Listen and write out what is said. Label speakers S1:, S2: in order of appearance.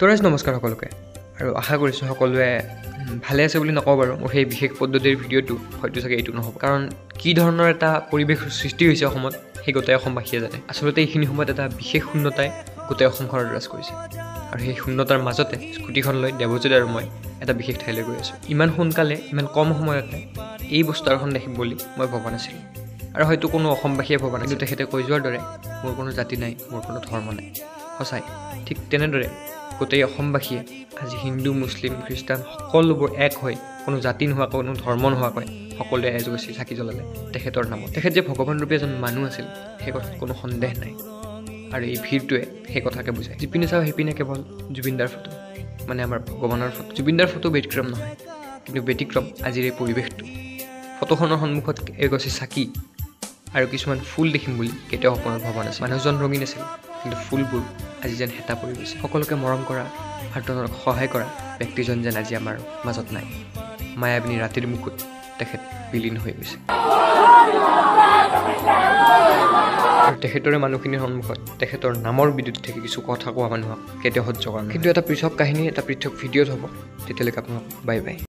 S1: তৰাজ নমস্কাৰ সকলোকে আৰু আশা কৰিছোঁ সকলোৱে ভালে আছে বুলি নকওঁ বাৰু মোৰ সেই বিশেষ পদ্ধতিৰ ভিডিঅ'টো হয়তো চাগে এইটো নহ'ব কাৰণ কি ধৰণৰ এটা পৰিৱেশ সৃষ্টি হৈছে অসমত সেই গোটেই অসমবাসীয়ে জানে আচলতে এইখিনি সময়ত এটা বিশেষ শূন্যতাই গোটেই অসমখনত ৰাজ কৰিছে আৰু সেই শূন্যতাৰ মাজতে স্কুটিখন লৈ দেৱজিৎ আৰু মই এটা বিশেষ ঠাইলৈ গৈ আছোঁ ইমান সোনকালে ইমান কম সময়তে এই বস্তুখন দেখিম বুলি মই ভবা নাছিলোঁ আৰু হয়তো কোনো অসমবাসীয়ে ভবা নাছিল তেখেতে কৈ যোৱাৰ দৰে মোৰ কোনো জাতি নাই মোৰ কোনো ধৰ্ম নাই সঁচাই ঠিক তেনেদৰে গোটেই অসমবাসীয়ে আজি হিন্দু মুছলিম খ্ৰীষ্টান সকলোবোৰ এক হৈ কোনো জাতি নোহোৱাকৈ কোনো ধৰ্ম নোহোৱাকৈ সকলোৱে এজগছি চাকি জ্বলালে তেখেতৰ নামত তেখেত যে ভগৱান ৰূপী এজন মানুহ আছিল সেই কথাত কোনো সন্দেহ নাই আৰু এই ভিৰটোৱে সেই কথাকে বুজায় যিপিনে চাওঁ সেইপিনে কেৱল জুবিনদাৰ ফটো মানে আমাৰ ভগৱানৰ ফটো জুবিনদাৰ ফটো ব্যতিক্ৰম নহয় কিন্তু ব্যতিক্ৰম আজিৰ এই পৰিৱেশটো ফটোখনৰ সন্মুখত এগছি চাকি আৰু কিছুমান ফুল দেখিম বুলি কেতিয়াও সপোনত ভবা নাছিল মানুহজন ৰঙীন আছিল কিন্তু ফুলবোৰ আজি যেন হেতা পৰি গৈছে সকলোকে মৰম কৰা আৰ্তনাদক সহায় কৰা ব্যক্তিজন যেন আজি আমাৰ মাজত নাই মায়াবিনী ৰাতিৰ মুকুট তেখেত বিলীন হৈ গৈছে আৰু তেখেতৰে মানুহখিনিৰ সন্মুখত তেখেতৰ নামৰ বিদ্যুৎ থেকে কিছু কথা কোৱা মানুহক কেতিয়াও সহ্য কৰা নাই কিন্তু এটা পৃথক কাহিনী এটা পৃথক ভিডিঅ'ত হ'ব তেতিয়ালৈকে আপোনালোক বাই বাই